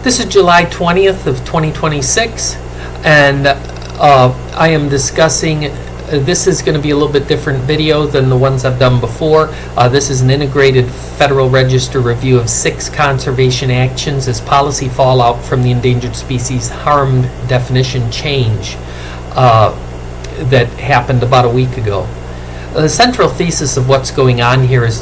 This is July 20th of 2026, and I am discussing, this is going to be a little bit different video than the ones I've done before. This is an integrated Federal Register review of 6 conservation actions as policy fallout from the endangered species harm definition change that happened about a week ago. The central thesis of what's going on here is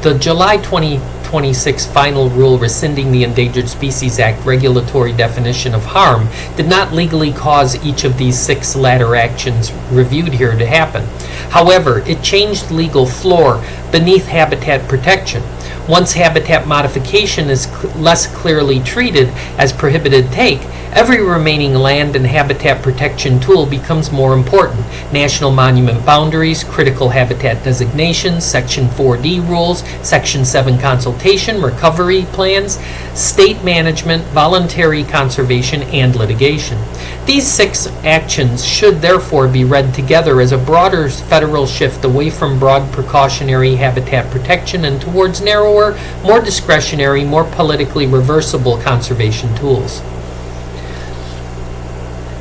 the July 2026 final rule rescinding the Endangered Species Act regulatory definition of harm did not legally cause each of these 6 latter actions reviewed here to happen. However, it changed the legal floor beneath habitat protection. Once habitat modification is less clearly treated as prohibited take, every remaining land and habitat protection tool becomes more important. National monument boundaries, critical habitat designations, Section 4D rules, Section 7 consultation, recovery plans, state management, voluntary conservation, and litigation. These 6 actions should therefore be read together as a broader federal shift away from broad precautionary habitat protection and towards narrower, more discretionary, more politically reversible conservation tools.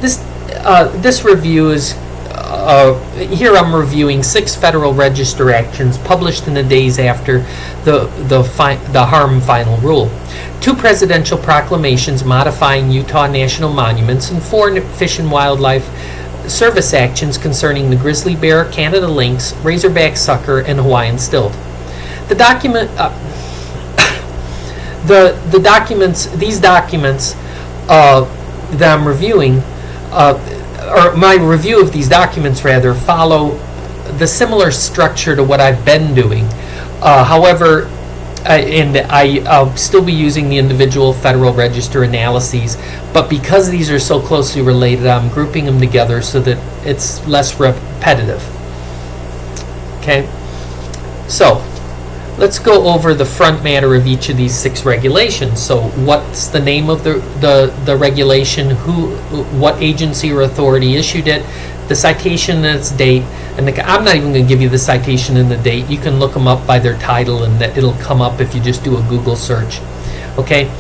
This review is, here I'm reviewing 6 Federal Register actions published in the days after the harm final rule. 2 presidential proclamations modifying Utah national monuments and 4 Fish and Wildlife Service actions concerning the grizzly bear, Canada lynx, razorback sucker, and Hawaiian stilt. The document, these documents that I'm reviewing, or my review of these documents rather, follow the similar structure to what I've been doing. However, I'll still be using the individual Federal Register analyses, but because these are so closely related, I'm grouping them together so that it's less repetitive. Okay, so let's go over the front matter of each of these 6 regulations. So what's the name of the regulation, what agency or authority issued it, the citation and its date, and I'm not even going to give you the citation and the date. You can look them up by their title and it'll come up if you just do a Google search. Okay,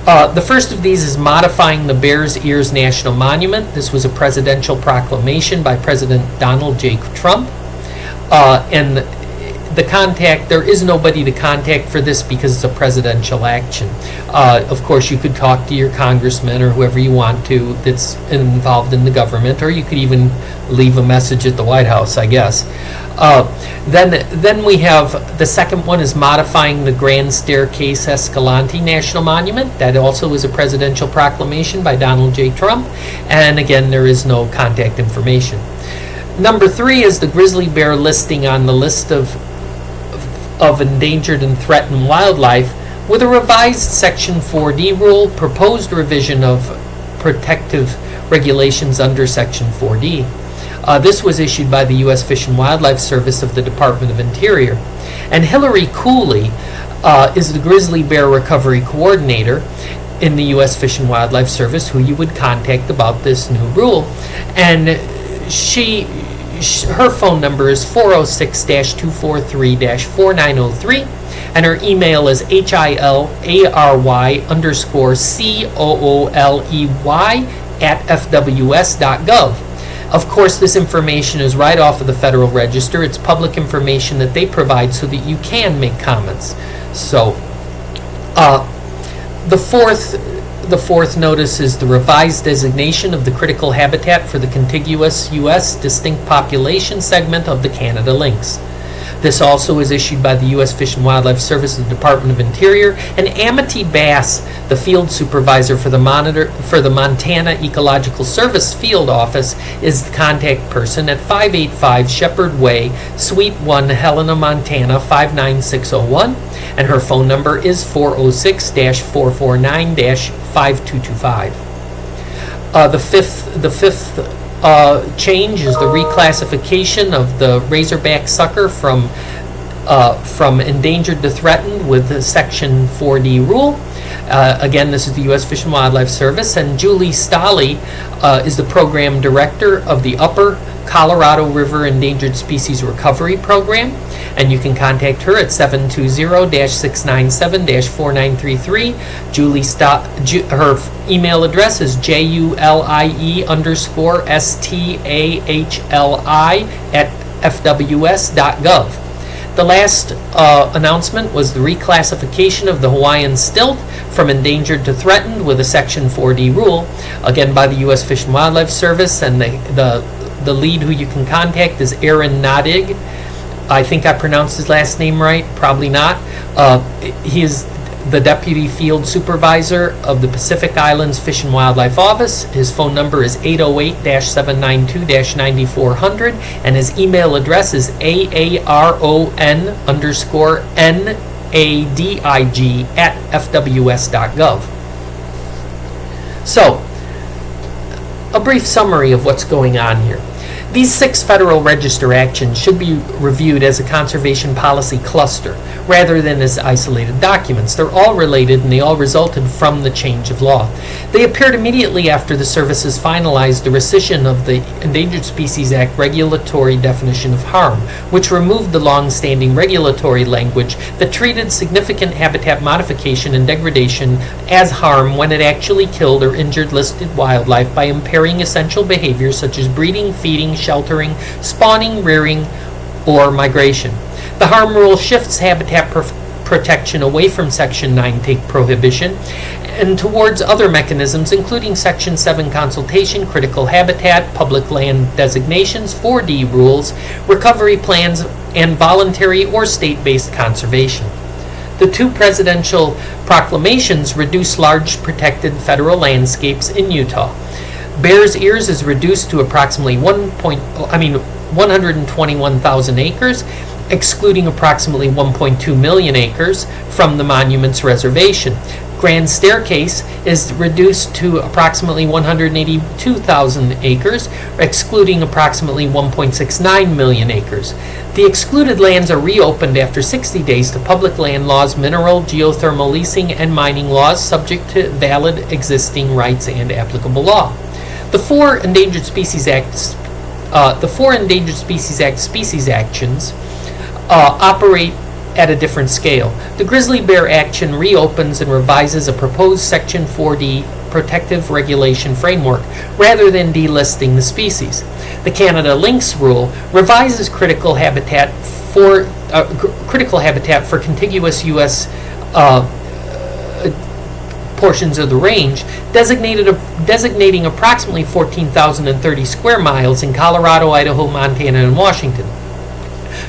the first of these is modifying the Bears Ears National Monument. This was a presidential proclamation by President Donald J. Trump, and there is nobody to contact for this because it's a presidential action. Of course, you could talk to your congressman or whoever you want to that's involved in the government, or you could even leave a message at the White House, I guess. Then we have the second one is modifying the Grand Staircase Escalante National Monument. That also is a presidential proclamation by Donald J. Trump, and again, there is no contact information. Number 3 is the grizzly bear listing on the list of endangered and threatened wildlife with a revised Section 4D rule, proposed revision of protective regulations under Section 4D. This was issued by the U.S. Fish and Wildlife Service of the Department of Interior. And Hillary Cooley is the grizzly bear recovery coordinator in the U.S. Fish and Wildlife Service, who you would contact about this new rule. And her phone number is 406-243-4903, and her email is hilary_cooley@fws.gov. Of course, this information is right off of the Federal Register. It's public information that they provide so that you can make comments. So, the fourth notice is the revised designation of the critical habitat for the contiguous U.S. distinct population segment of the Canada lynx. This also is issued by the U.S. Fish and Wildlife Service of the Department of Interior, and Amity Bass, the field supervisor for the Montana Ecological Service Field Office, is the contact person at 585 Shepherd Way, Suite 1, Helena, Montana 59601, and her phone number is 406-449-5225. The fifth change is the reclassification of the razorback sucker from endangered to threatened with the Section 4D rule. Again, this is the U.S. Fish and Wildlife Service, and Julie Stolle is the program director of the Upper Colorado River Endangered Species Recovery Program. and you can contact her at 720-697-4933. Her email address is julie_stahli@fws.gov. The last announcement was the reclassification of the Hawaiian stilt from endangered to threatened with a Section 4D rule, again by the U.S. Fish and Wildlife Service, and the lead who you can contact is Aaron Nadig. I think I pronounced his last name right, probably not. He is the Deputy Field Supervisor of the Pacific Islands Fish and Wildlife Office. His phone number is 808-792-9400, and his email address is aaron_nadig@fws.gov. So, a brief summary of what's going on here. These 6 Federal Register actions should be reviewed as a conservation policy cluster rather than as isolated documents. They're all related and they all resulted from the change of law. They appeared immediately after the services finalized the rescission of the Endangered Species Act regulatory definition of harm, which removed the long-standing regulatory language that treated significant habitat modification and degradation as harm when it actually killed or injured listed wildlife by impairing essential behaviors such as breeding, feeding, sheltering, spawning, rearing, or migration. The harm rule shifts habitat protection away from Section 9 take prohibition and towards other mechanisms, including Section 7 consultation, critical habitat, public land designations, 4D rules, recovery plans, and voluntary or state-based conservation. The 2 presidential proclamations reduce large protected federal landscapes in Utah. Bears Ears is reduced to approximately 121,000 acres, excluding approximately 1.2 million acres from the monument's reservation. Grand Staircase is reduced to approximately 182,000 acres, excluding approximately 1.69 million acres. The excluded lands are reopened after 60 days to public land laws, mineral, geothermal leasing, and mining laws subject to valid existing rights and applicable law. The 4 Endangered Species Act species actions operate at a different scale. The grizzly bear action reopens and revises a proposed Section 4D protective regulation framework rather than delisting the species. The Canada lynx rule revises critical habitat for contiguous U.S. Portions of the range, designating approximately 14,030 square miles in Colorado, Idaho, Montana, and Washington.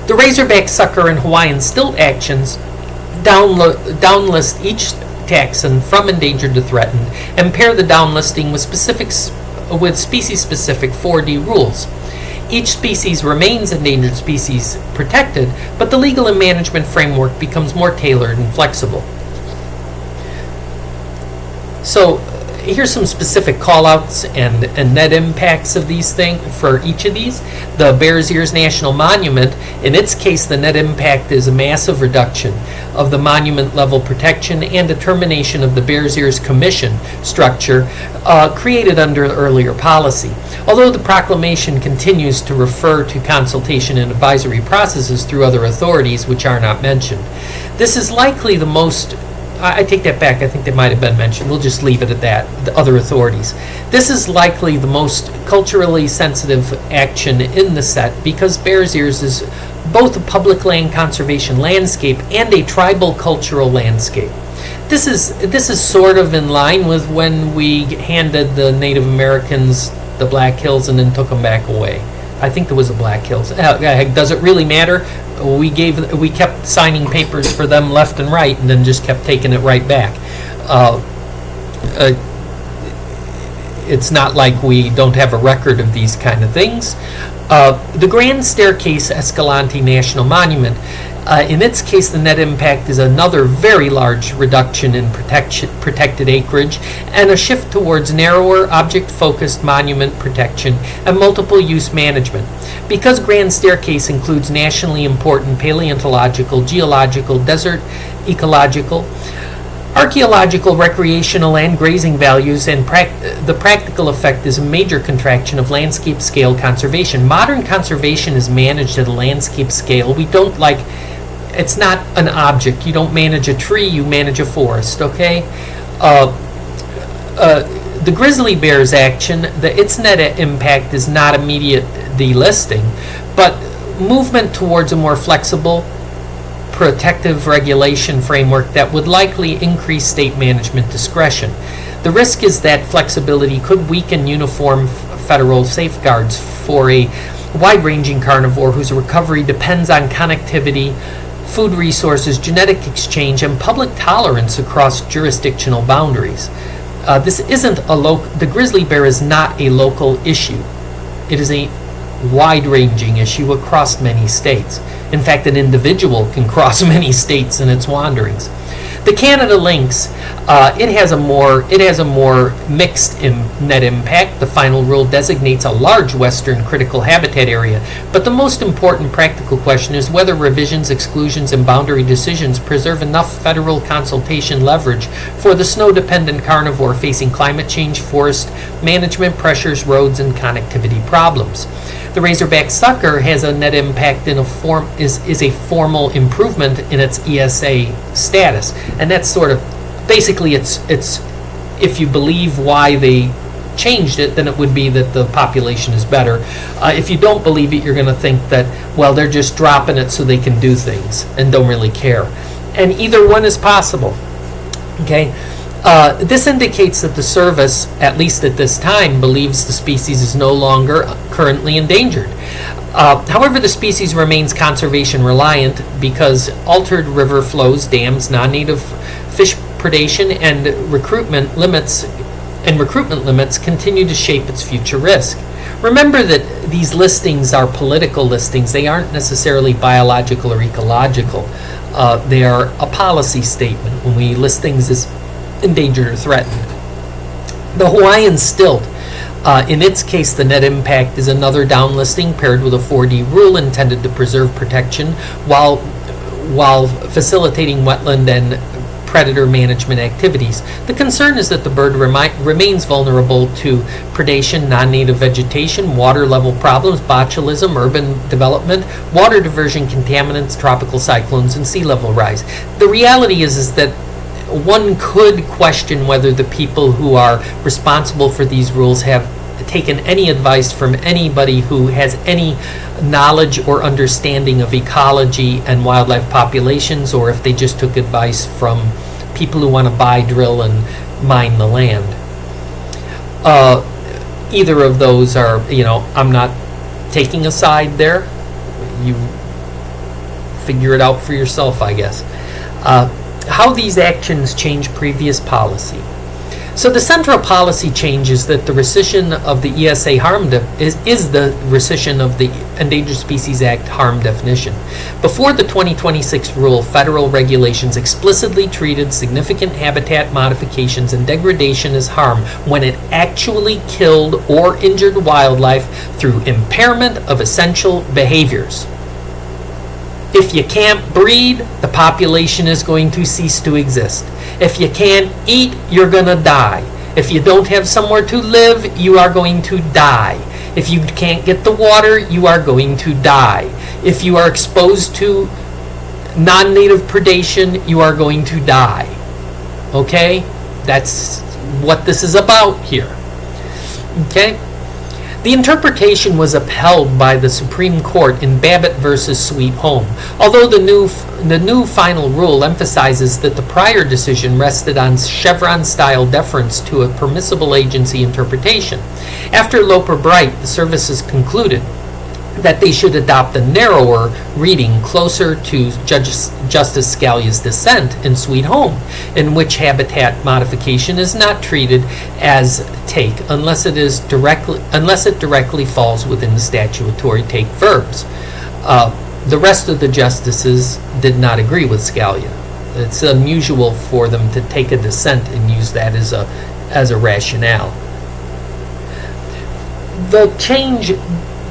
The razorback, sucker, and Hawaiian stilt actions downlist each taxon from endangered to threatened and pair the downlisting with species-specific 4D rules. Each species remains endangered species protected, but the legal and management framework becomes more tailored and flexible. So here's some specific callouts and net impacts of these things for each of these. The Bears Ears National Monument, in its case, the net impact is a massive reduction of the monument level protection and determination of the Bears Ears Commission structure created under earlier policy. Although the proclamation continues to refer to consultation and advisory processes through other authorities which are not mentioned. This is likely the most I take that back. I think they might have been mentioned. We'll just leave it at that, the other authorities. This is likely the most culturally sensitive action in the set because Bears Ears is both a public land conservation landscape and a tribal cultural landscape. This is sort of in line with when we handed the Native Americans the Black Hills and then took them back away. I think there was a Black Hills. Does it really matter? We kept signing papers for them left and right, and then just kept taking it right back. It's not like we don't have a record of these kind of things. The Grand Staircase Escalante National Monument, in its case, the net impact is another very large reduction in protected acreage and a shift towards narrower, object-focused monument protection and multiple-use management. Because Grand Staircase includes nationally important paleontological, geological, desert ecological, Archaeological, recreational, and grazing values and the practical effect is a major contraction of landscape scale conservation. Modern conservation is managed at a landscape scale. We don't it's not an object. You don't manage a tree, you manage a forest, okay? The grizzly bear's action, its net impact is not immediate delisting, but movement towards a more flexible, protective regulation framework that would likely increase state management discretion. The risk is that flexibility could weaken uniform federal safeguards for a wide-ranging carnivore whose recovery depends on connectivity, food resources, genetic exchange, and public tolerance across jurisdictional boundaries. The grizzly bear is not a local issue. It is a wide-ranging issue across many states. In fact, an individual can cross many states in its wanderings. The Canada lynx, it has a more mixed net impact. The final rule designates a large western critical habitat area, but the most important practical question is whether revisions, exclusions, and boundary decisions preserve enough federal consultation leverage for the snow-dependent carnivore facing climate change, forest management pressures, roads, and connectivity problems. The razorback sucker has a net impact is a formal improvement in its ESA status, and that's sort of basically it's if you believe why they changed it, then it would be that the population is better. If you don't believe it, you're going to think that, well, they're just dropping it so they can do things and don't really care. And either one is possible. Okay. This indicates that the service, at least at this time, believes the species is no longer currently endangered. However, the species remains conservation reliant because altered river flows, dams, non-native fish predation, and recruitment limits continue to shape its future risk. Remember that these listings are political listings. They aren't necessarily biological or ecological. They are a policy statement when we list things as endangered or threatened. The Hawaiian stilt, in its case, the net impact is another downlisting paired with a 4D rule intended to preserve protection while facilitating wetland and predator management activities. The concern is that the bird remains vulnerable to predation, non-native vegetation, water level problems, botulism, urban development, water diversion, contaminants, tropical cyclones, and sea level rise. The reality is that one could question whether the people who are responsible for these rules have taken any advice from anybody who has any knowledge or understanding of ecology and wildlife populations, or if they just took advice from people who want to buy, drill, and mine the land. Either of those are, I'm not taking a side there. You figure it out for yourself, I guess. How these actions change previous policy. So the central policy change is that the rescission of the ESA is the rescission of the Endangered Species Act harm definition. Before the 2026 rule, federal regulations explicitly treated significant habitat modifications and degradation as harm when it actually killed or injured wildlife through impairment of essential behaviors. If you can't breed, the population is going to cease to exist. If you can't eat, you're going to die. If you don't have somewhere to live, you are going to die. If you can't get the water, you are going to die. If you are exposed to non-native predation, you are going to die. Okay? That's what this is about here. Okay? The interpretation was upheld by the Supreme Court in Babbitt versus Sweet Home, although the new final rule emphasizes that the prior decision rested on Chevron-style deference to a permissible agency interpretation. After Loper-Bright, the services concluded that they should adopt a narrower reading closer to Justice Scalia's dissent in Sweet Home, in which habitat modification is not treated as take unless it directly falls within the statutory take verbs. The rest of the justices did not agree with Scalia. It's unusual for them to take a dissent and use that as a rationale. The change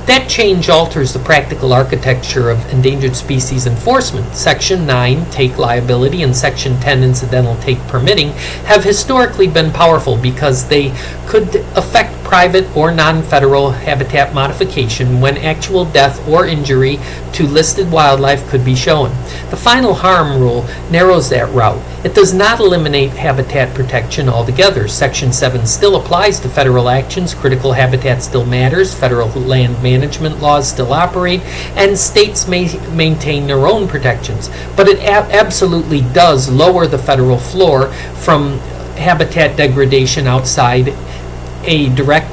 That change alters the practical architecture of endangered species enforcement. Section 9, take liability, and Section 10, incidental take permitting, have historically been powerful because they could affect private or non-federal habitat modification when actual death or injury to listed wildlife could be shown. The final harm rule narrows that route. It does not eliminate habitat protection altogether. Section 7 still applies to federal actions, critical habitat still matters, federal land management laws still operate, and states may maintain their own protections. But it absolutely does lower the federal floor from habitat degradation outside a direct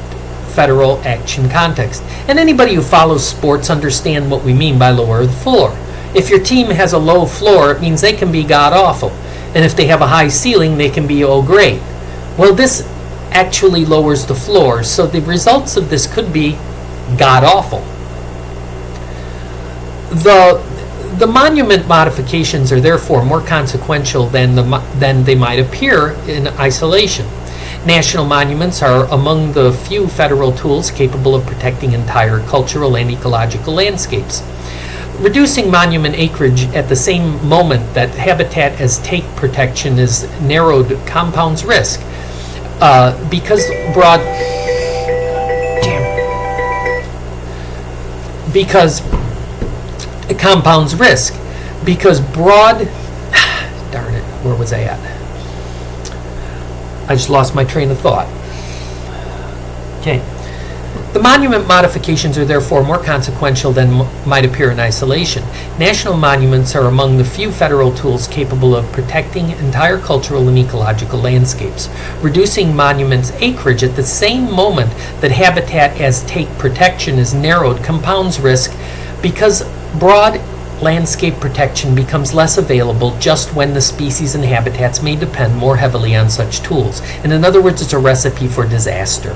federal action context. And anybody who follows sports understand what we mean by lower the floor. If your team has a low floor, it means they can be god-awful. And if they have a high ceiling, they can be oh great. Well, this actually lowers the floor, so the results of this could be god-awful. The monument modifications are therefore more consequential than they might appear in isolation. National monuments are among the few federal tools capable of protecting entire cultural and ecological landscapes. Reducing monument acreage at the same moment that habitat as take protection is narrowed compounds risk because it compounds risk because broad darn it, where was I at? I just lost my train of thought. Okay. The monument modifications are therefore more consequential than might appear in isolation. National monuments are among the few federal tools capable of protecting entire cultural and ecological landscapes. Reducing monuments' acreage at the same moment that habitat as take protection is narrowed compounds risk because broad landscape protection becomes less available just when the species and habitats may depend more heavily on such tools. And in other words, it's a recipe for disaster.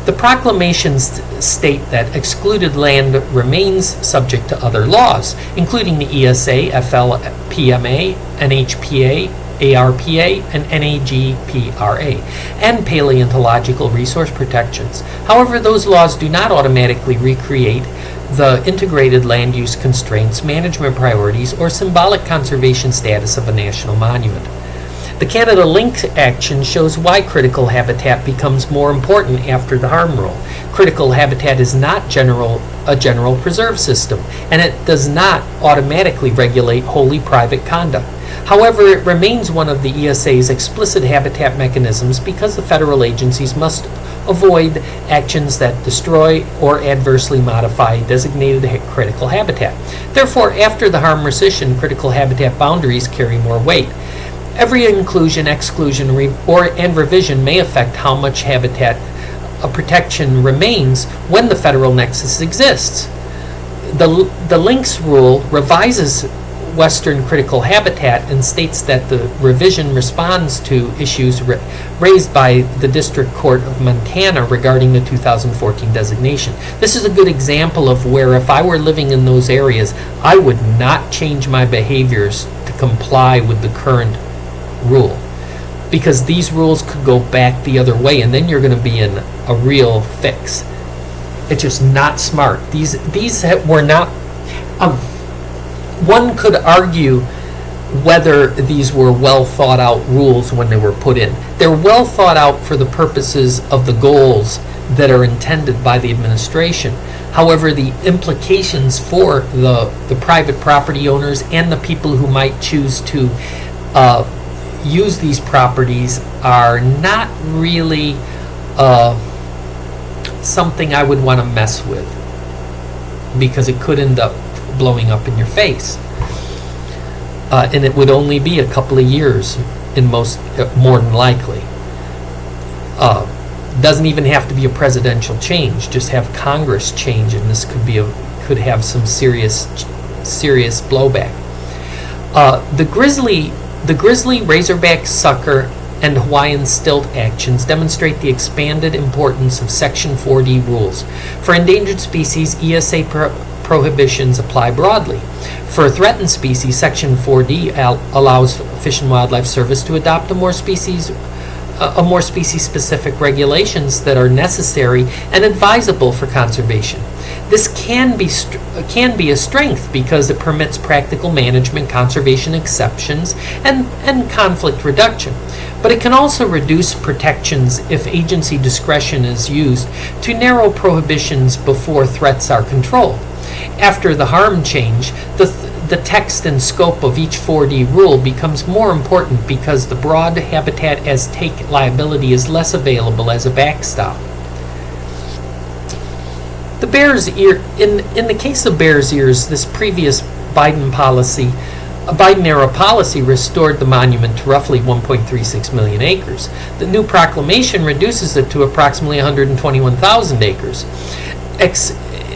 The proclamations state that excluded land remains subject to other laws, including the ESA, FLPMA, NHPA, ARPA, and NAGPRA, and paleontological resource protections. However, those laws do not automatically recreate the integrated land use constraints, management priorities, or symbolic conservation status of a national monument. The Canada Lynx action shows why critical habitat becomes more important after the harm rule. Critical habitat is not a general preserve system, and it does not automatically regulate wholly private conduct. However, it remains one of the ESA's explicit habitat mechanisms because the federal agencies must avoid actions that destroy or adversely modify designated critical habitat. Therefore, after the harm rescission, critical habitat boundaries carry more weight. Every inclusion, exclusion, and revision may affect how much habitat protection remains when the federal nexus exists. The Lynx rule revises Western critical habitat and states that the revision responds to issues raised by the District Court of Montana regarding the 2014 designation. This is a good example of where if I were living in those areas, I would not change my behaviors to comply with the current rule, because these rules could go back the other way and then you're going to be in a real fix. It's just not smart. These were not one could argue whether these were well thought out rules when they were put in. They're well thought out for the purposes of the goals that are intended by the administration. However, the implications for the private property owners and the people who might choose to use these properties are not really something I would want to mess with, because it could end up blowing up in your face. And it would only be a couple of years more than likely. Doesn't even have to be a presidential change. Just have Congress change, and this could have some serious blowback. The grizzly, razorback, sucker, and Hawaiian stilt actions demonstrate the expanded importance of Section 4D rules. For endangered species, ESA prohibitions apply broadly. For threatened species, Section 4D allows Fish and Wildlife Service to adopt a more species-specific regulations that are necessary and advisable for conservation. This can be a strength because it permits practical management, conservation exceptions, and conflict reduction. But it can also reduce protections if agency discretion is used to narrow prohibitions before threats are controlled. After the harm change, the text and scope of each 4D rule becomes more important because the broad habitat as take liability is less available as a backstop. The Bears Ear, in the case of Bears Ears, this previous Biden-era policy restored the monument to roughly 1.36 million acres. The new proclamation reduces it to approximately 121,000 acres.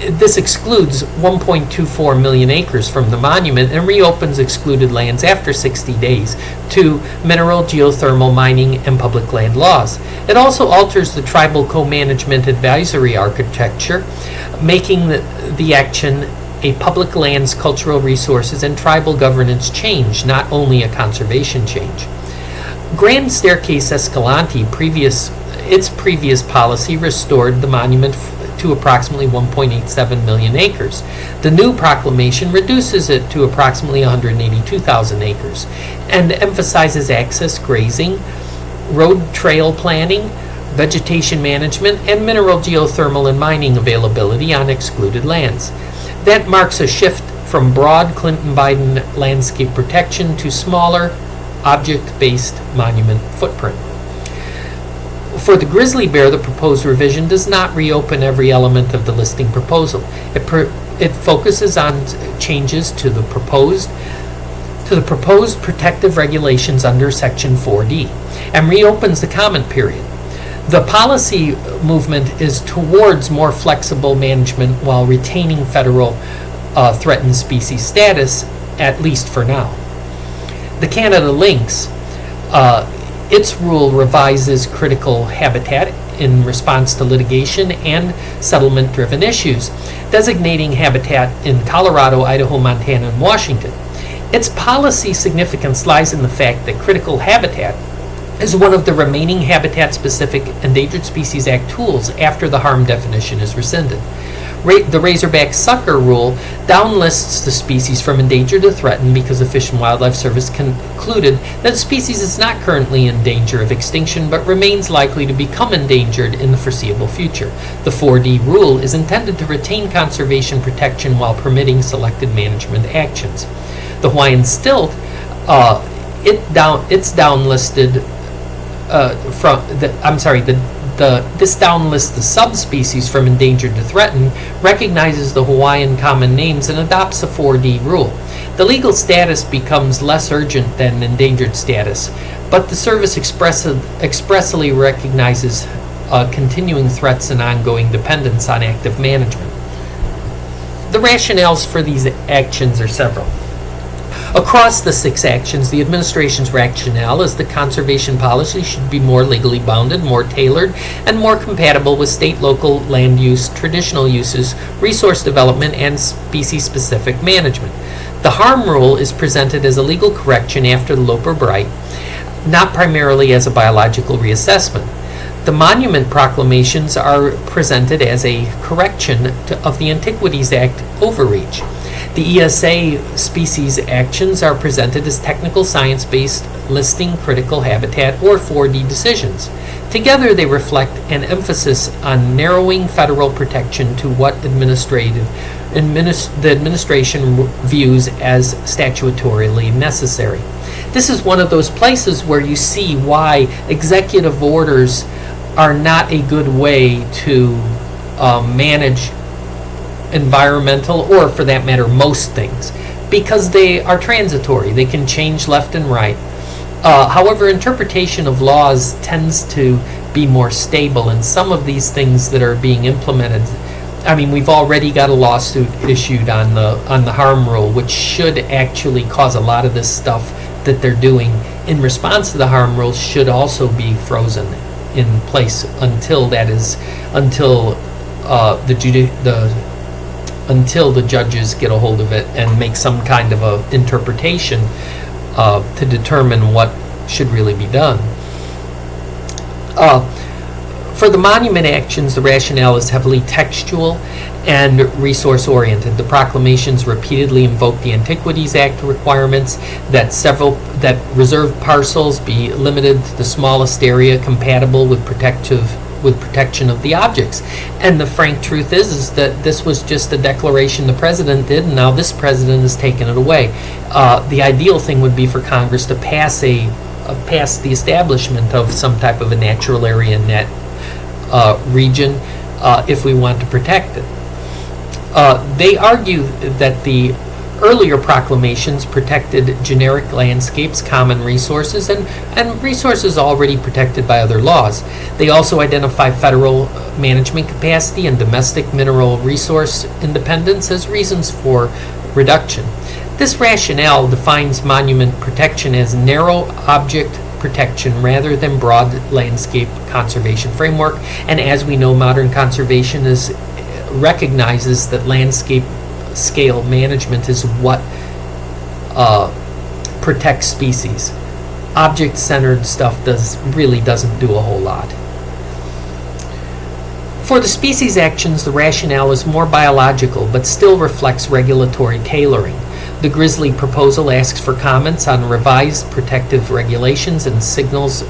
This excludes 1.24 million acres from the monument and reopens excluded lands after 60 days to mineral, geothermal, mining, and public land laws. It also alters the tribal co-management advisory architecture, making the action a public lands, cultural resources, and tribal governance change, not only a conservation change. Grand Staircase Escalante, its previous policy restored the monument to approximately 1.87 million acres. The new proclamation reduces it to approximately 182,000 acres and emphasizes access, grazing, road trail planning, vegetation management, and mineral, geothermal, and mining availability on excluded lands. That marks a shift from broad Clinton-Biden landscape protection to smaller, object-based monument footprint. For the grizzly bear, the proposed revision does not reopen every element of the listing proposal. It focuses on changes to the proposed protective regulations under Section 4D and reopens the comment period. The policy movement is towards more flexible management while retaining federal threatened species status, at least for now. The Canada lynx, its rule revises critical habitat in response to litigation and settlement-driven issues, designating habitat in Colorado, Idaho, Montana, and Washington. Its policy significance lies in the fact that critical habitat is one of the remaining habitat-specific Endangered Species Act tools after the harm definition is rescinded. The razorback sucker rule downlists the species from endangered to threatened because the Fish and Wildlife Service concluded that the species is not currently in danger of extinction but remains likely to become endangered in the foreseeable future. The 4D rule is intended to retain conservation protection while permitting selected management actions. The Hawaiian stilt, this downlists the subspecies from endangered to threatened, recognizes the Hawaiian common names, and adopts a 4D rule. The legal status becomes less urgent than endangered status, but the service expressly recognizes continuing threats and ongoing dependence on active management. The rationales for these actions are several. Across the 6 actions, the administration's rationale is the conservation policy should be more legally bounded, more tailored, and more compatible with state, local land use, traditional uses, resource development, and species-specific management. The harm rule is presented as a legal correction after the Loper-Bright, not primarily as a biological reassessment. The monument proclamations are presented as a correction of the Antiquities Act overreach. The ESA species actions are presented as technical science-based listing critical habitat or 4D decisions. Together they reflect an emphasis on narrowing federal protection to what the administration views as statutorily necessary. This is one of those places where you see why executive orders are not a good way to manage environmental, or for that matter, most things, because they are transitory. They can change left and right. However, interpretation of laws tends to be more stable, and some of these things that are being implemented, I mean, we've already got a lawsuit issued on the harm rule, which should actually cause a lot of this stuff that they're doing in response to the harm rule should also be frozen in place until the judges get a hold of it and make some kind of a interpretation to determine what should really be done. For the monument actions, the rationale is heavily textual and resource-oriented. The proclamations repeatedly invoke the Antiquities Act requirements that reserved parcels be limited to the smallest area compatible with protection of the objects. And the frank truth is that this was just a declaration the president did, and now this president has taken it away. The ideal thing would be for Congress to pass the establishment of some type of a natural area in that region if we want to protect it. They argue that the earlier proclamations protected generic landscapes, common resources, and resources already protected by other laws. They also identify federal management capacity and domestic mineral resource independence as reasons for reduction. This rationale defines monument protection as narrow object protection rather than broad landscape conservation framework. And as we know, modern conservation recognizes that landscape scale management is what protects species. Object-centered stuff really doesn't do a whole lot. For the species actions, the rationale is more biological but still reflects regulatory tailoring. The grizzly proposal asks for comments on revised protective regulations and signals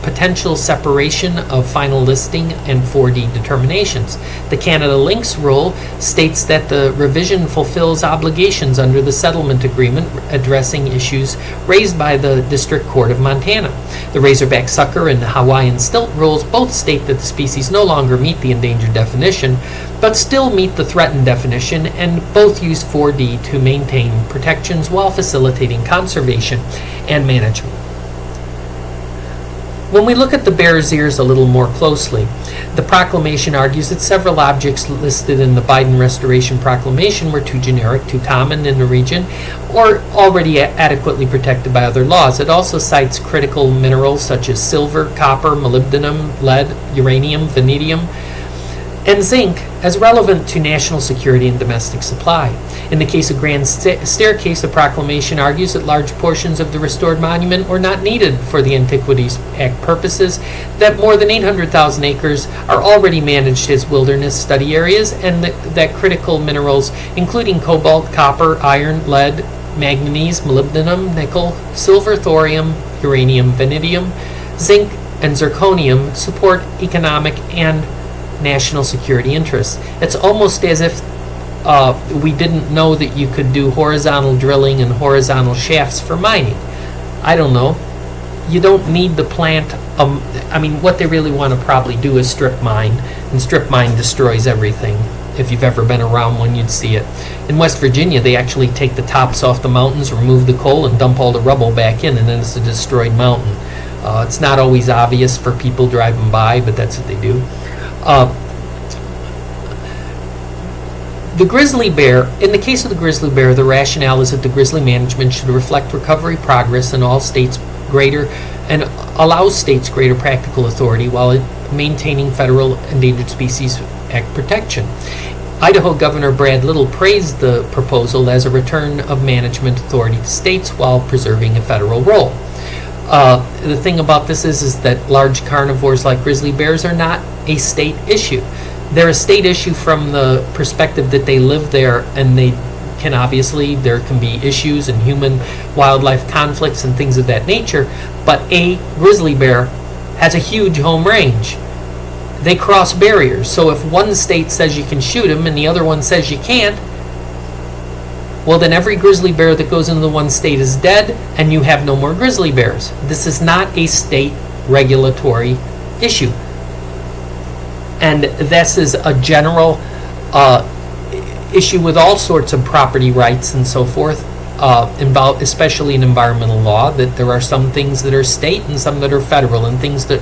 potential separation of final listing and 4D determinations. The Canada lynx rule states that the revision fulfills obligations under the settlement agreement addressing issues raised by the District Court of Montana. The razorback sucker and the Hawaiian stilt rules both state that the species no longer meet the endangered definition, but still meet the threatened definition, and both use 4D to maintain protections while facilitating conservation and management. When we look at the bear's ears a little more closely, the proclamation argues that several objects listed in the Biden Restoration Proclamation were too generic, too common in the region, or already adequately protected by other laws. It also cites critical minerals such as silver, copper, molybdenum, lead, uranium, vanadium, and zinc as relevant to national security and domestic supply. In the case of Grand Staircase, the proclamation argues that large portions of the restored monument were not needed for the Antiquities Act purposes, that more than 800,000 acres are already managed as wilderness study areas, and that critical minerals, including cobalt, copper, iron, lead, manganese, molybdenum, nickel, silver, thorium, uranium, vanadium, zinc, and zirconium, support economic and national security interests. It's almost as if we didn't know that you could do horizontal drilling and horizontal shafts for mining. I don't know. You don't need to plant. What they really want to probably do is strip mine, and strip mine destroys everything. If you've ever been around one, you'd see it. In West Virginia, they actually take the tops off the mountains, remove the coal, and dump all the rubble back in, and then it's a destroyed mountain. It's not always obvious for people driving by, but that's what they do. The grizzly bear, in the case of the grizzly bear, the rationale is that the grizzly management should reflect recovery progress in all states and allows states greater practical authority while maintaining federal Endangered Species Act protection. Idaho Governor Brad Little praised the proposal as a return of management authority to states while preserving a federal role. The thing about this is that large carnivores like grizzly bears are not a state issue. They're a state issue from the perspective that they live there, and there can be issues and human-wildlife conflicts and things of that nature, but a grizzly bear has a huge home range. They cross barriers, so if one state says you can shoot them and the other one says you can't, well, then every grizzly bear that goes into the one state is dead, and you have no more grizzly bears. This is not a state regulatory issue. And this is a general issue with all sorts of property rights and so forth, especially in environmental law, that there are some things that are state and some that are federal, and things that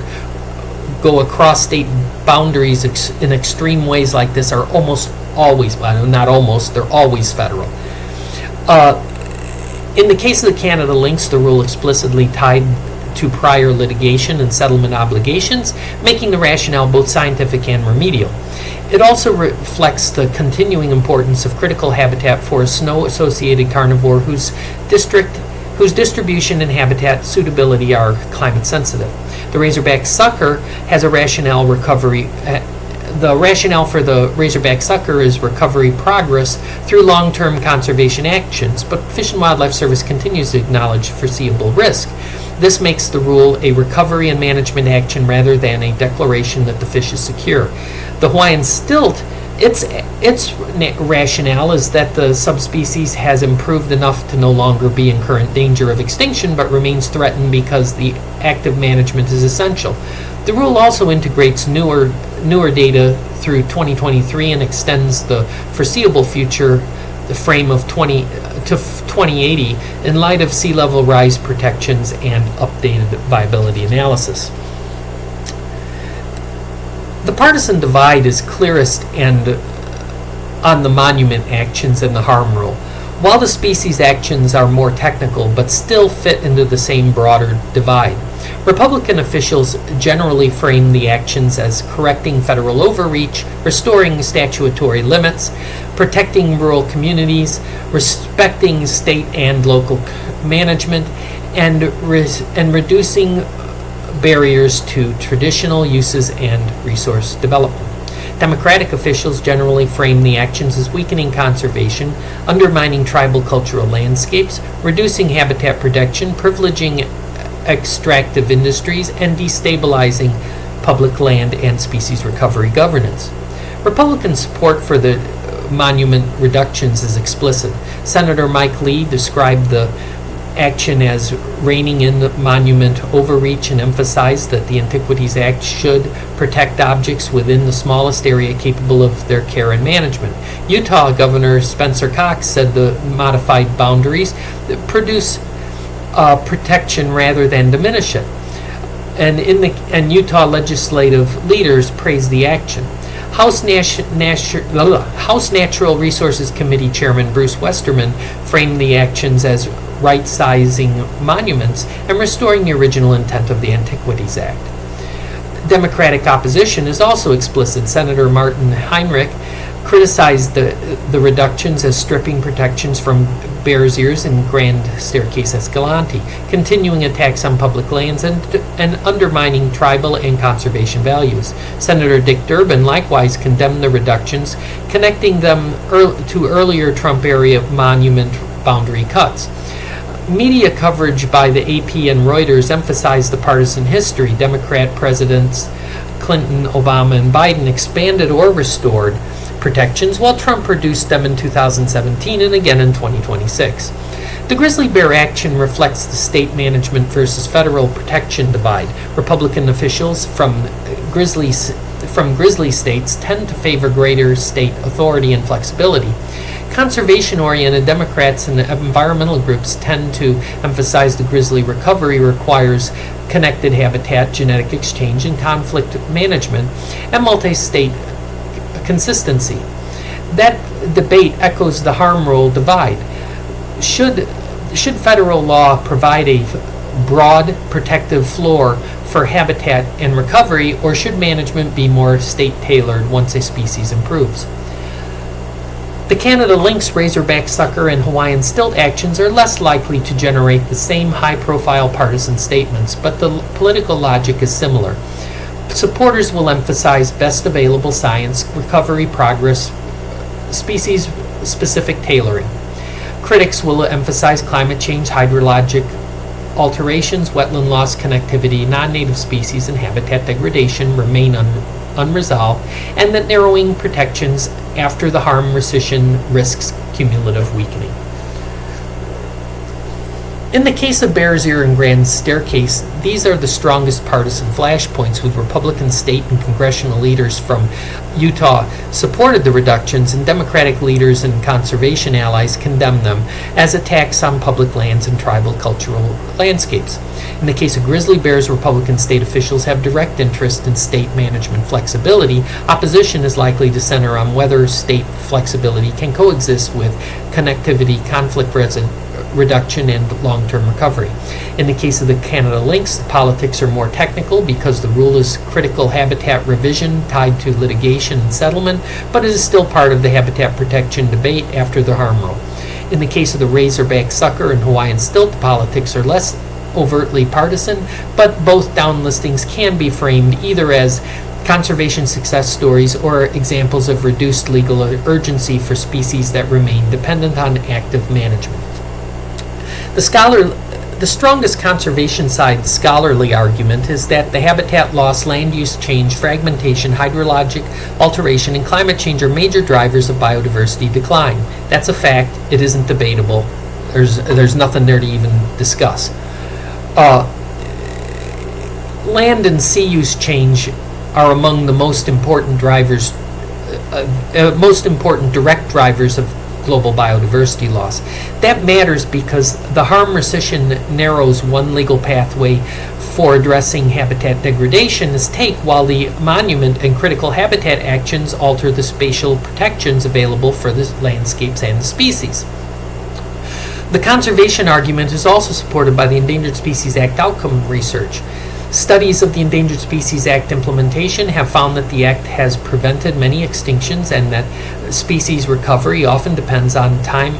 go across state boundaries in extreme ways like this are almost always, not almost, they're always federal. In the case of the Canada lynx, the rule explicitly tied to prior litigation and settlement obligations, making the rationale both scientific and remedial. It also reflects the continuing importance of critical habitat for a snow-associated carnivore whose district whose distribution and habitat suitability are climate sensitive. The razorback sucker has a rationale recovery. The rationale for the razorback sucker is recovery progress through long-term conservation actions, but Fish and Wildlife Service continues to acknowledge foreseeable risk. This makes the rule a recovery and management action rather than a declaration that the fish is secure. The Hawaiian stilt, its rationale is that the subspecies has improved enough to no longer be in current danger of extinction, but remains threatened because the active management is essential. The rule also integrates newer data through 2023 and extends the foreseeable future, the frame of 2080, in light of sea level rise protections and updated viability analysis. The partisan divide is clearest and on the monument actions and the harm rule, while the species actions are more technical but still fit into the same broader divide. Republican officials generally frame the actions as correcting federal overreach, restoring statutory limits, protecting rural communities, respecting state and local management, and reducing barriers to traditional uses and resource development. Democratic officials generally frame the actions as weakening conservation, undermining tribal cultural landscapes, reducing habitat protection, privileging extractive industries, and destabilizing public land and species recovery governance. Republican support for the monument reductions is explicit. Senator Mike Lee described the action as reining in the monument overreach and emphasized that the Antiquities Act should protect objects within the smallest area capable of their care and management. Utah Governor Spencer Cox said the modified boundaries produce protection rather than diminish it. And Utah legislative leaders praised the action. House Natural Resources Committee Chairman Bruce Westerman framed the actions as right-sizing monuments and restoring the original intent of the Antiquities Act. Democratic opposition is also explicit. Senator Martin Heinrich criticized the reductions as stripping protections from Bears Ears and Grand Staircase Escalante, continuing attacks on public lands and undermining tribal and conservation values. Senator Dick Durbin likewise condemned the reductions, connecting them to earlier Trump area monument boundary cuts. Media coverage by the AP and Reuters emphasized the partisan history. Democrat presidents Clinton, Obama, and Biden expanded or restored protections, while Trump reduced them in 2017 and again in 2026. The grizzly bear action reflects the state management versus federal protection divide. Republican officials from grizzly states tend to favor greater state authority and flexibility. Conservation-oriented Democrats and environmental groups tend to emphasize the grizzly recovery requires connected habitat, genetic exchange, and conflict management, and multi-state consistency. That debate echoes the harm rule divide. Should federal law provide a broad protective floor for habitat and recovery, or should management be more state-tailored once a species improves? The Canada lynx, razorback sucker, and Hawaiian stilt actions are less likely to generate the same high-profile partisan statements, but the political logic is similar. Supporters will emphasize best available science, recovery progress, species-specific tailoring. Critics will emphasize climate change, hydrologic alterations, wetland loss, connectivity, non-native species, and habitat degradation remain unresolved, and that narrowing protections after the harm rescission risks cumulative weakening. In the case of Bears Ear and Grand Staircase, these are the strongest partisan flashpoints, with Republican state and congressional leaders from Utah supported the reductions, and Democratic leaders and conservation allies condemned them as attacks on public lands and tribal cultural landscapes. In the case of grizzly bears, Republican state officials have direct interest in state management flexibility. Opposition is likely to center on whether state flexibility can coexist with connectivity, conflict reduction, and long-term recovery. In the case of the Canada lynx, the politics are more technical because the rule is critical habitat revision tied to litigation and settlement, but it is still part of the habitat protection debate after the harm rule. In the case of the razorback sucker and Hawaiian stilt, the politics are less overtly partisan, but both downlistings can be framed either as conservation success stories or examples of reduced legal urgency for species that remain dependent on active management. The strongest conservation side scholarly argument is that the habitat loss, land use change, fragmentation, hydrologic alteration, and climate change are major drivers of biodiversity decline. That's a fact. It isn't debatable. There's nothing there to even discuss. Land and sea use change are among the most important drivers, most important direct drivers of global biodiversity loss. That matters because the harm rescission narrows one legal pathway for addressing habitat degradation is take, while the monument and critical habitat actions alter the spatial protections available for the landscapes and the species. The conservation argument is also supported by the Endangered Species Act outcome research. Studies of the Endangered Species Act implementation have found that the Act has prevented many extinctions and that species recovery often depends on time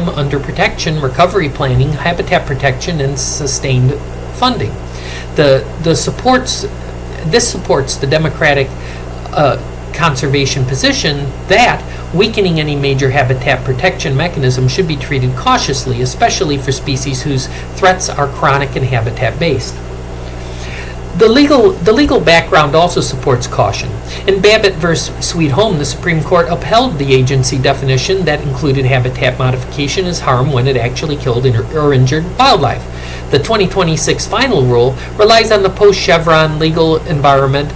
under protection, recovery planning, habitat protection, and sustained funding. This supports the democratic conservation position that weakening any major habitat protection mechanism should be treated cautiously, especially for species whose threats are chronic and habitat-based. The legal background also supports caution. In Babbitt v. Sweet Home, the Supreme Court upheld the agency definition that included habitat modification as harm when it actually killed or injured wildlife. The 2026 final rule relies on the post-Chevron legal environment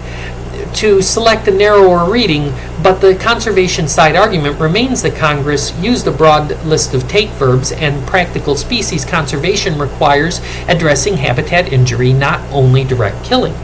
to select a narrower reading, but the conservation side argument remains that Congress used a broad list of take verbs, and practical species conservation requires addressing habitat injury, not only direct killing.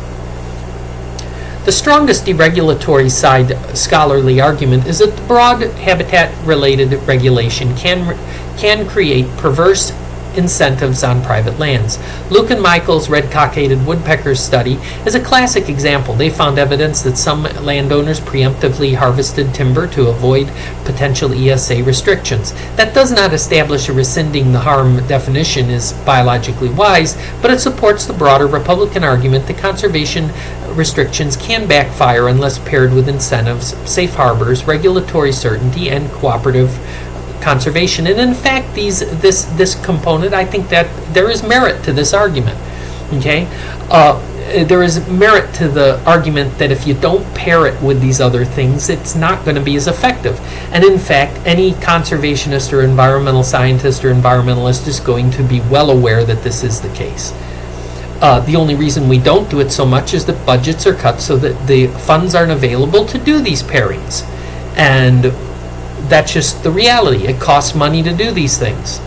The strongest deregulatory side scholarly argument is that the broad habitat-related regulation can create perverse incentives on private lands. Luke and Michael's red-cockaded woodpeckers study is a classic example. They found evidence that some landowners preemptively harvested timber to avoid potential ESA restrictions. That does not establish a rescinding the harm definition is biologically wise, but it supports the broader Republican argument that conservation restrictions can backfire unless paired with incentives, safe harbors, regulatory certainty, and cooperative conservation. And in fact, this component, I think that there is merit to this argument. Okay, there is merit to the argument that if you don't pair it with these other things, it's not going to be as effective. And in fact, any conservationist or environmental scientist or environmentalist is going to be well aware that this is the case. The only reason we don't do it so much is that budgets are cut so that the funds aren't available to do these pairings. And that's just the reality. It costs money to do these things.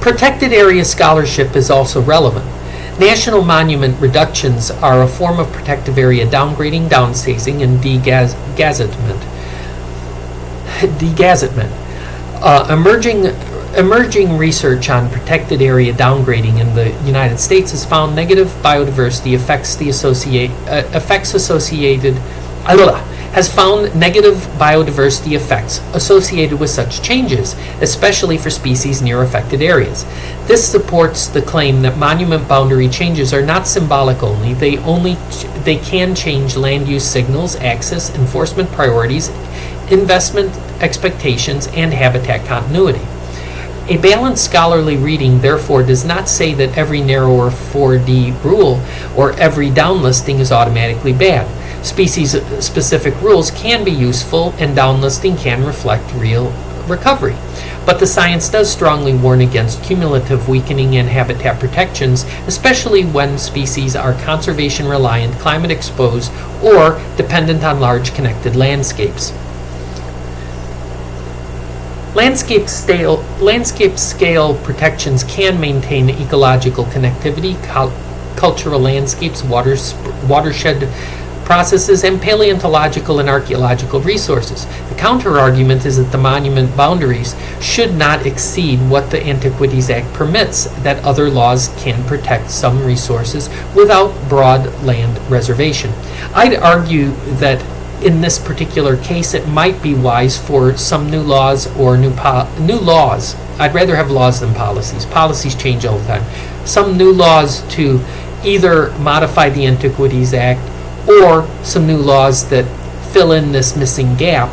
Protected area scholarship is also relevant. National monument reductions are a form of protective area downgrading, downsizing, and degazettement. Emerging research on protected area downgrading in the United States has found negative biodiversity effects associated with such changes, especially for species near affected areas. This supports the claim that monument boundary changes are not symbolic only. They can change land use signals, access, enforcement priorities, investment expectations, and habitat continuity. A balanced scholarly reading, therefore, does not say that every narrower 4D rule or every downlisting is automatically bad. Species-specific rules can be useful, and downlisting can reflect real recovery. But the science does strongly warn against cumulative weakening and habitat protections, especially when species are conservation-reliant, climate-exposed, or dependent on large connected landscapes. Landscape scale protections can maintain ecological connectivity, cultural landscapes, watershed processes, and paleontological and archaeological resources. The counter-argument is that the monument boundaries should not exceed what the Antiquities Act permits, that other laws can protect some resources without broad land reservation. I'd argue that in this particular case, it might be wise for some new laws or new laws. I'd rather have laws than policies. Policies change all the time. Some new laws to either modify the Antiquities Act or some new laws that fill in this missing gap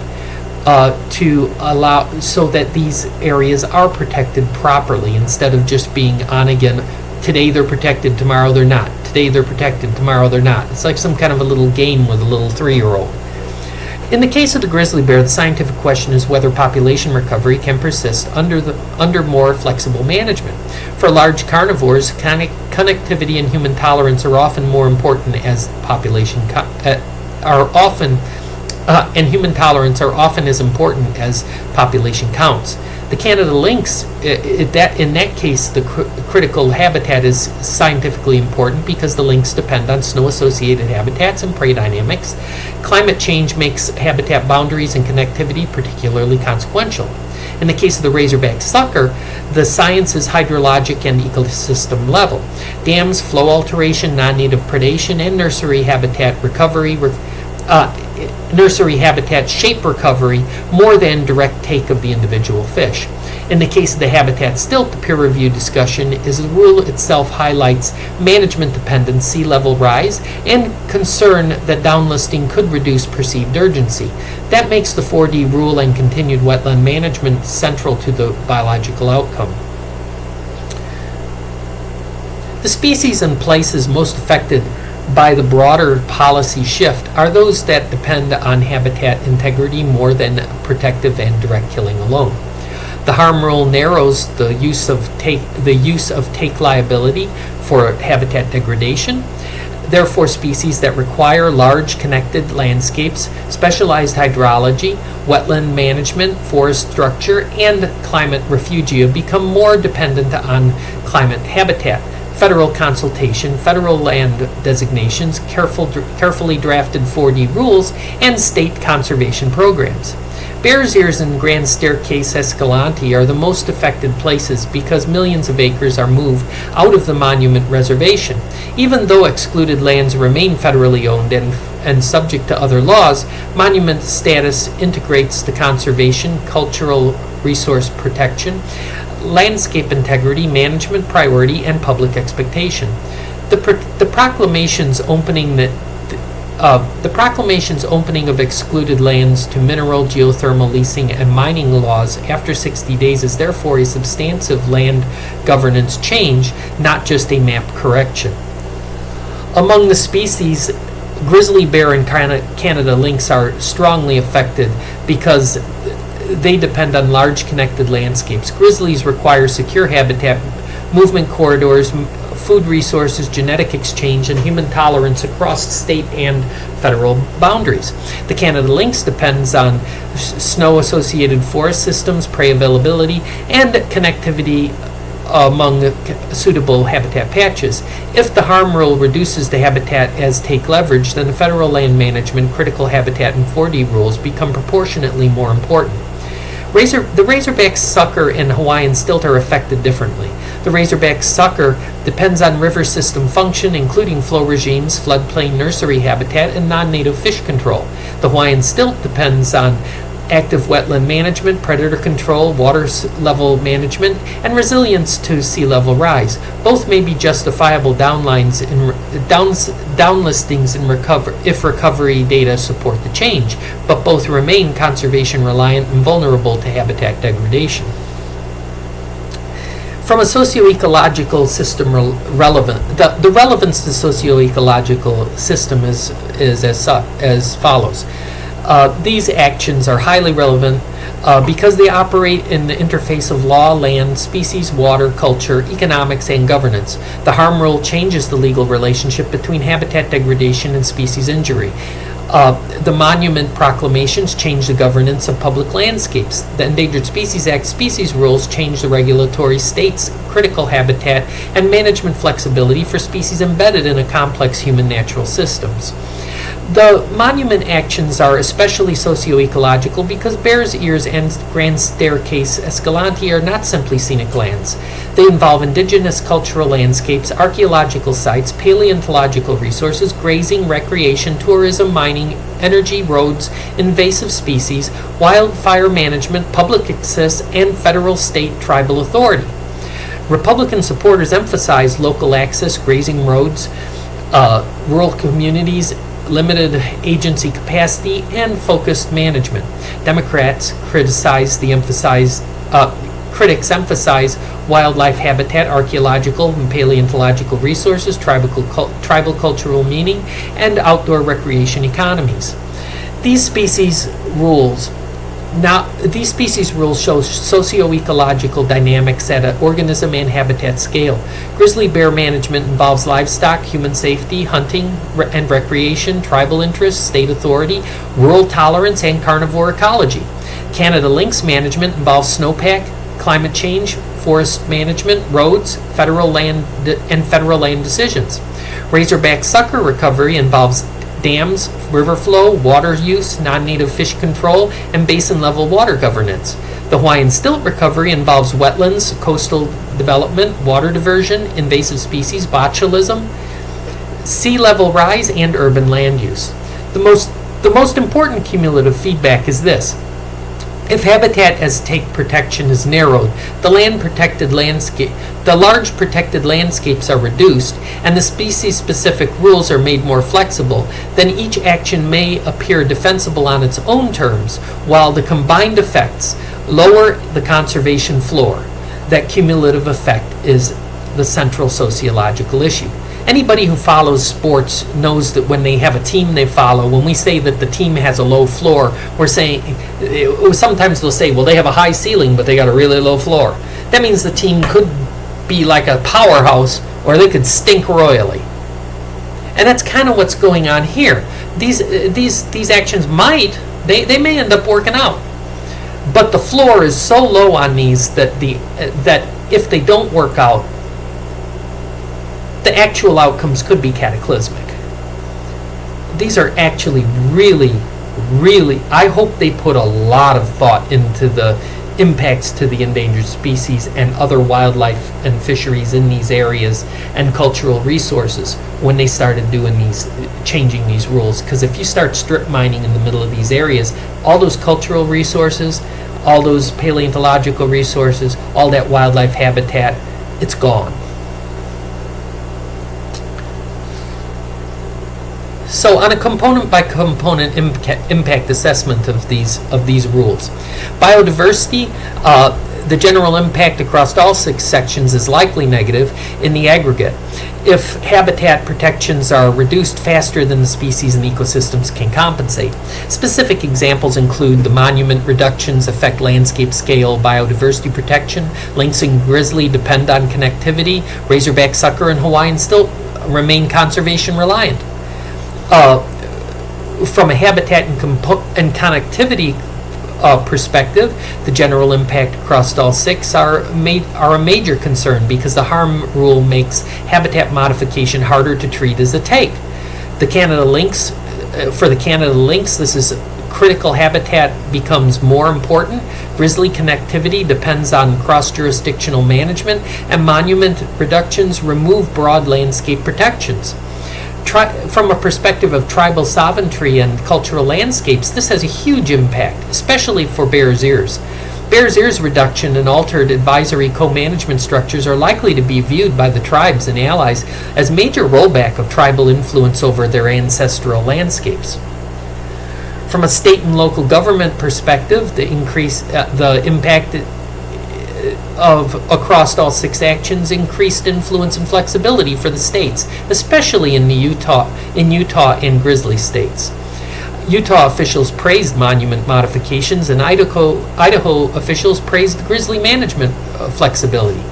to allow so that these areas are protected properly instead of just being on again. Today they're protected, tomorrow they're not. Today they're protected, tomorrow they're not. It's like some kind of a little game with a little 3-year-old. In the case of the grizzly bear, the scientific question is whether population recovery can persist under more flexible management. For large carnivores, connectivity and human tolerance are often more important as population and human tolerance are often as important as population counts. The Canada lynx, in that case, the critical habitat is scientifically important because the lynx depend on snow-associated habitats and prey dynamics. Climate change makes habitat boundaries and connectivity particularly consequential. In the case of the razorback sucker, the science is hydrologic and ecosystem level. Dams, flow alteration, non-native predation, and nursery habitat shape recovery more than direct take of the individual fish. In the case of the habitat stilt, the peer-reviewed discussion is the rule itself highlights management dependence, sea level rise, and concern that downlisting could reduce perceived urgency. That makes the 4D rule and continued wetland management central to the biological outcome. The species and places most affected by the broader policy shift are those that depend on habitat integrity more than protective and direct killing alone. The harm rule narrows the use of take liability for habitat degradation. Therefore, species that require large connected landscapes, specialized hydrology, wetland management, forest structure, and climate refugia become more dependent on climate habitat. Federal consultation, federal land designations, carefully drafted 4D rules, and state conservation programs. Bears Ears and Grand Staircase Escalante are the most affected places because millions of acres are moved out of the monument reservation. Even though excluded lands remain federally owned and subject to other laws, monument status integrates the conservation, cultural resource protection, landscape integrity, management priority, and public expectation. The proclamations opening of excluded lands to mineral, geothermal, leasing, and mining laws after 60 days is therefore a substantive land governance change, not just a map correction. Among the species, grizzly bear and Canada lynx are strongly affected because they depend on large connected landscapes. Grizzlies require secure habitat, movement corridors, food resources, genetic exchange, and human tolerance across state and federal boundaries. The Canada lynx depends on snow-associated forest systems, prey availability, and connectivity among suitable habitat patches. If the harm rule reduces the habitat as take leverage, then the federal land management, critical habitat, and 4D rules become proportionately more important. The razorback sucker and Hawaiian stilt are affected differently. The razorback sucker depends on river system function, including flow regimes, floodplain nursery habitat, and non-native fish control. The Hawaiian stilt depends on active wetland management, predator control, water level management, and resilience to sea level rise. Both may be justifiable downlistings if recovery data support the change, but both remain conservation reliant and vulnerable to habitat degradation. From a socio-ecological system the relevance to socio-ecological system is as follows. These actions are highly relevant because they operate in the interface of law, land, species, water, culture, economics, and governance. The harm rule changes the legal relationship between habitat degradation and species injury. The monument proclamations change the governance of public landscapes. The Endangered Species Act species rules change the regulatory state's critical habitat and management flexibility for species embedded in a complex human natural systems. The monument actions are especially socio-ecological because Bears Ears and Grand Staircase Escalante are not simply scenic lands. They involve indigenous cultural landscapes, archaeological sites, paleontological resources, grazing, recreation, tourism, mining, energy, roads, invasive species, wildfire management, public access, and federal, state, tribal authority. Republican supporters emphasize local access, grazing roads, rural communities, limited agency capacity, and focused management. Democrats critics emphasize wildlife habitat, archaeological and paleontological resources, tribal cultural meaning, and outdoor recreation economies. These species rules show socio-ecological dynamics at an organism and habitat scale. Grizzly bear management involves livestock, human safety, hunting and recreation, tribal interests, state authority, rural tolerance, and carnivore ecology. Canada lynx management involves snowpack, climate change, forest management, roads, federal land decisions. Razorback sucker recovery involves dams, river flow, water use, non-native fish control, and basin-level water governance. The Hawaiian stilt recovery involves wetlands, coastal development, water diversion, invasive species, botulism, sea level rise, and urban land use. The most important cumulative feedback is this. If habitat as take protection is narrowed, the large protected landscapes are reduced, and the species-specific rules are made more flexible, then each action may appear defensible on its own terms, while the combined effects lower the conservation floor. That cumulative effect is the central sociological issue. Anybody who follows sports knows that when they have a team they follow, when we say that the team has a low floor, we're saying, sometimes they'll say, well, they have a high ceiling, but they got a really low floor. That means the team could be like a powerhouse, or they could stink royally. And that's kind of what's going on here. These actions they may end up working out. But the floor is so low on these that if they don't work out, the actual outcomes could be cataclysmic. These are actually really, I hope they put a lot of thought into the impacts to the endangered species and other wildlife and fisheries in these areas and cultural resources when they started changing these rules. Because if you start strip mining in the middle of these areas, all those cultural resources, all those paleontological resources, all that wildlife habitat, it's gone. So on a component-by-component impact assessment of these rules, biodiversity, the general impact across all 6 sections is likely negative in the aggregate if habitat protections are reduced faster than the species and ecosystems can compensate. Specific examples include the monument reductions affect landscape scale biodiversity protection, lynx and grizzly depend on connectivity, razorback sucker and Hawaiian stilt remain conservation reliant. From a habitat and connectivity perspective, the general impact across all 6 are a major concern because the harm rule makes habitat modification harder to treat as a take. For the Canada lynx, this is critical habitat becomes more important. Grizzly connectivity depends on cross-jurisdictional management, and monument reductions remove broad landscape protections. From a perspective of tribal sovereignty and cultural landscapes, this has a huge impact, especially for Bears Ears. Bears Ears reduction and altered advisory co-management structures are likely to be viewed by the tribes and allies as major rollback of tribal influence over their ancestral landscapes. From a state and local government perspective, the impact of across all 6 actions increased influence and flexibility for the states, especially in Utah and Grizzly states. Utah officials praised monument modifications, and Idaho officials praised Grizzly management flexibility.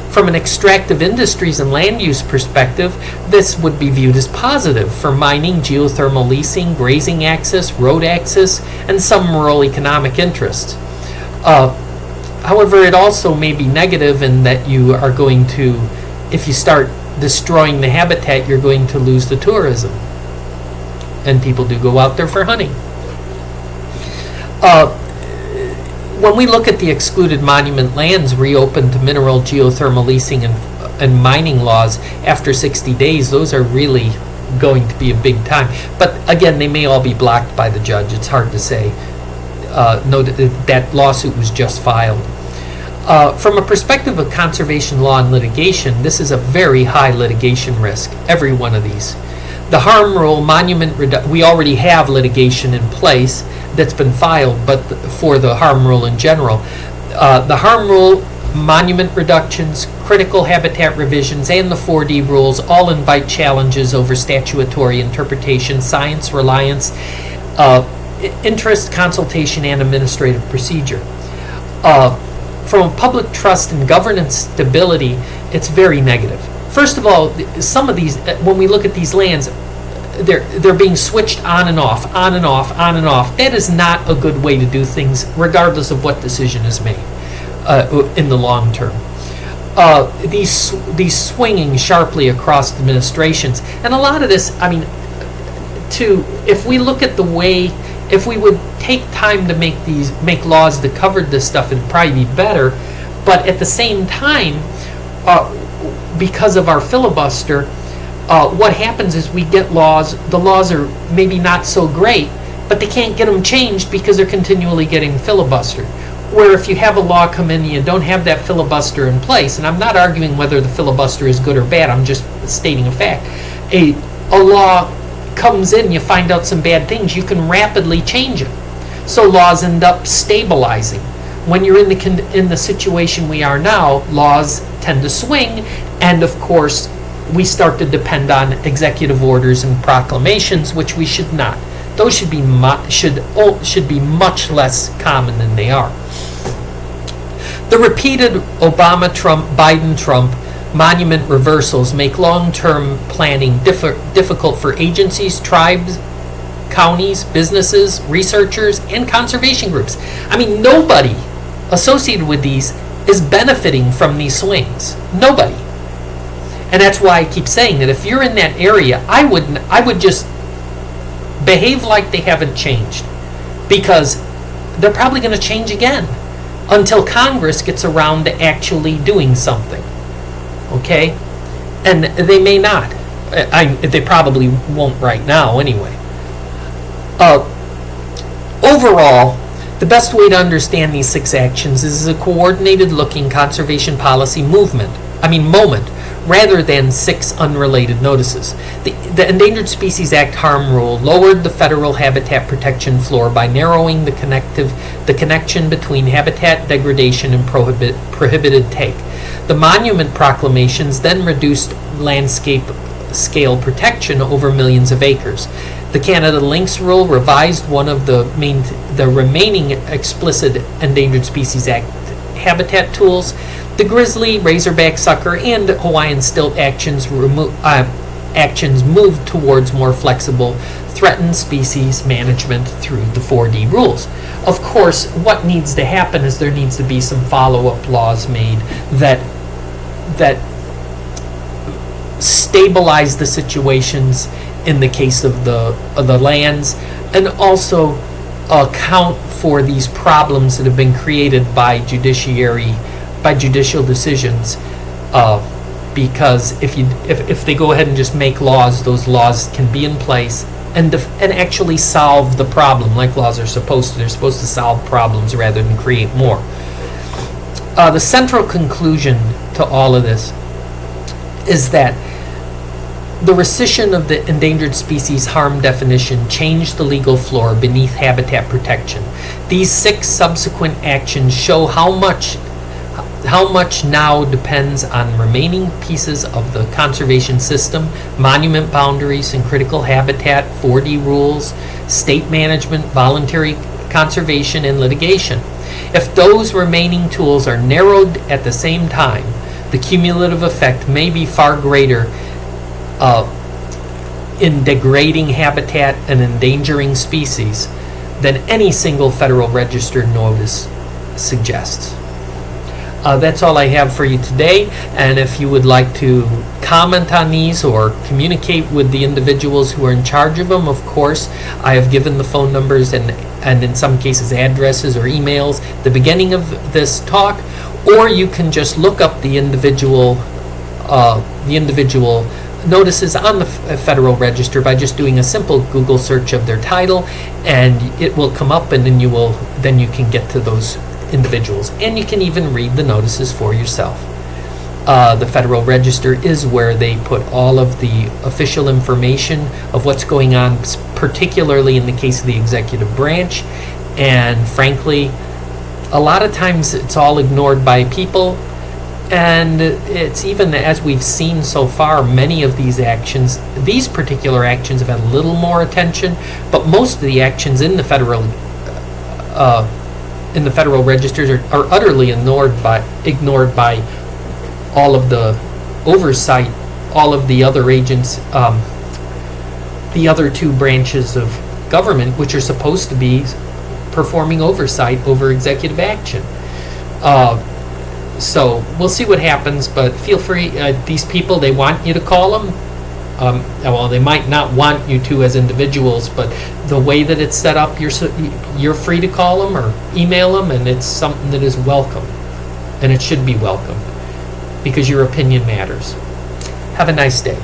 From an extractive industries and land use perspective, this would be viewed as positive for mining, geothermal leasing, grazing access, road access, and some rural economic interests. However, it also may be negative in that you are going to, if you start destroying the habitat, you're going to lose the tourism. and people do go out there for hunting. When we look at the excluded monument lands reopened to mineral geothermal leasing and mining laws after 60 days, those are really going to be a big time. But again, they may all be blocked by the judge. It's hard to say. That lawsuit was just filed. From a perspective of conservation law and litigation, this is a very high litigation risk, every one of these. The harm rule, we already have litigation in place that's been filed, but for the harm rule in general. The harm rule, monument reductions, critical habitat revisions, and the 4D rules all invite challenges over statutory interpretation, science reliance, interest, consultation, and administrative procedure. From a public trust and governance stability, it's very negative. First of all, some of these, when we look at these lands, they're being switched on and off, on and off, on and off. That is not a good way to do things, regardless of what decision is made in the long term. These swinging sharply across administrations, and a lot of this, if we look at the way, if we would take time to make laws that covered this stuff, it'd probably be better. But at the same time, because of our filibuster, what happens is we get laws. The laws are maybe not so great, but they can't get them changed because they're continually getting filibustered. Where if you have a law come in and you don't have that filibuster in place, and I'm not arguing whether the filibuster is good or bad, I'm just stating a fact. A law comes in, you find out some bad things, you can rapidly change it. So laws end up stabilizing. When you're in the situation we are now, laws tend to swing, and of course we start to depend on executive orders and proclamations, which we should not. Those should be much less common than they are. The repeated Obama-Trump, Biden-Trump monument reversals make long-term planning difficult for agencies, tribes, counties, businesses, researchers, and conservation groups. Nobody associated with these is benefiting from these swings. Nobody. And that's why I keep saying that if you're in that area, I would just behave like they haven't changed, because they're probably going to change again until Congress gets around to actually doing something. Okay? And they may not. They probably won't right now anyway. Overall, the best way to understand these 6 actions is a coordinated looking conservation policy moment, rather than 6 unrelated notices. The Endangered Species Act harm rule lowered the federal habitat protection floor by narrowing the connection between habitat degradation and prohibited take. The monument proclamations then reduced landscape scale protection over millions of acres. The Canada lynx rule revised one of the remaining explicit Endangered Species Act habitat tools. The grizzly, razorback, sucker, and Hawaiian stilt actions moved towards more flexible threatened species management through the 4D rules. Of course, what needs to happen is there needs to be some follow-up laws made that stabilize the situations in the case of the lands, and also account for these problems that have been created by judicial decisions, because if they go ahead and just make laws, those laws can be in place and actually solve the problem like laws are supposed to. They're supposed to solve problems rather than create more. The central conclusion to all of this is that the rescission of the endangered species harm definition changed the legal floor beneath habitat protection. These 6 subsequent actions show how much now depends on remaining pieces of the conservation system, monument boundaries and critical habitat, 4D rules, state management, voluntary conservation, and litigation. If those remaining tools are narrowed at the same time, the cumulative effect may be far greater in degrading habitat and endangering species than any single federal registered notice suggests. That's all I have for you today, and if you would like to comment on these or communicate with the individuals who are in charge of them, of course, I have given the phone numbers and in some cases addresses or emails at the beginning of this talk, or you can just look up the individual notices on the Federal Register by just doing a simple Google search of their title, and it will come up, and then you can get to those individuals, and you can even read the notices for yourself. The Federal Register is where they put all of the official information of what's going on, particularly in the case of the executive branch, and frankly, a lot of times it's all ignored by people. And it's even, as we've seen so far, many of these particular actions have had a little more attention, but most of the actions in the federal registers are utterly ignored by all of the oversight, all of the other agents, the other two branches of government, which are supposed to be performing oversight over executive action. So we'll see what happens, but feel free. These people, they want you to call them. Well, they might not want you to as individuals, but the way that it's set up, you're free to call them or email them, and it's something that is welcome, and it should be welcome, because your opinion matters. Have a nice day.